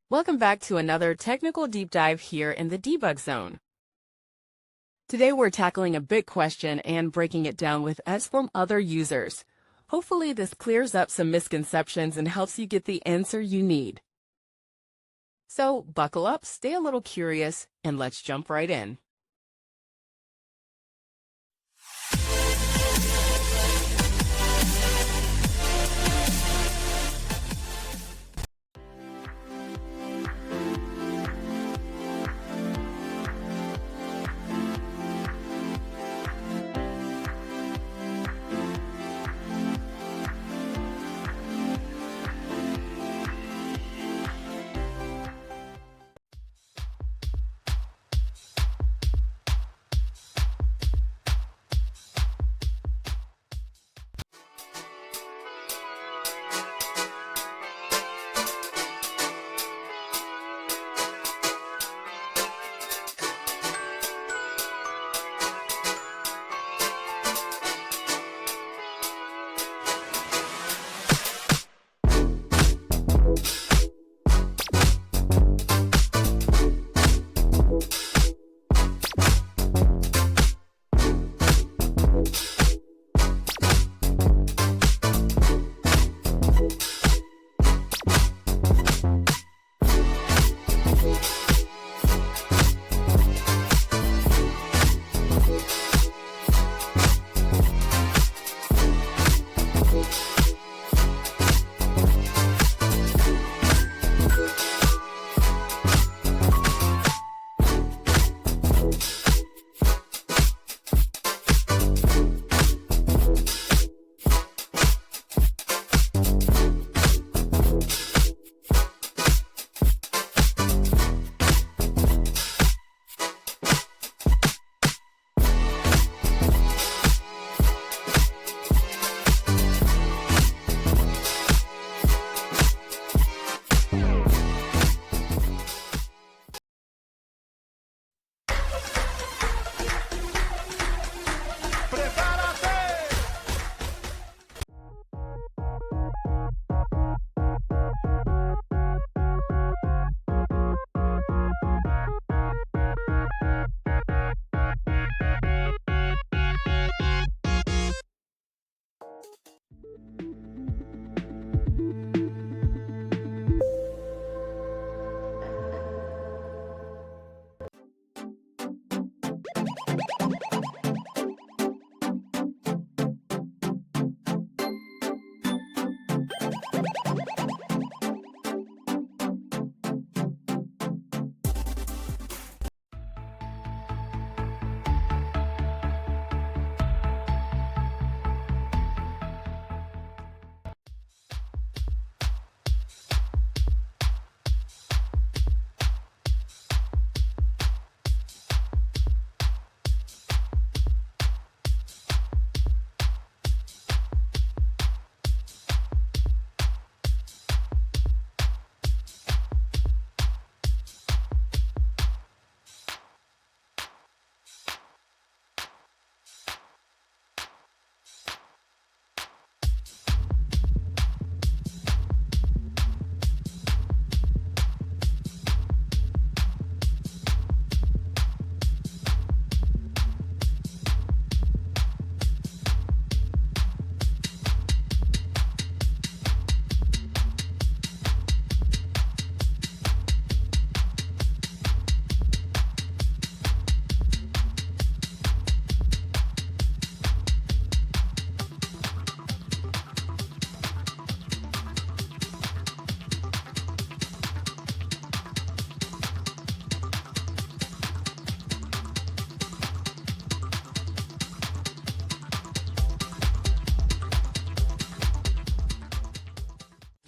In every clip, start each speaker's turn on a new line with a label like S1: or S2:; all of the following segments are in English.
S1: Welcome back to another technical deep dive here in the debug zone. Today we're tackling a big question and breaking it down with us from other users. Hopefully this clears up some misconceptions and helps you get the answer you need. So buckle up, stay a little curious, and let's jump right in.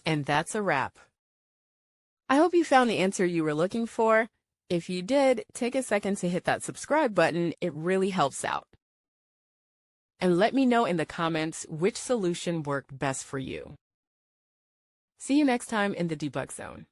S1: And that's a wrap. I hope you found the answer you were looking for. If you did, take a second to hit that subscribe button. It really helps out. And let me know in the comments which solution worked best for you. See you next time in the debug zone.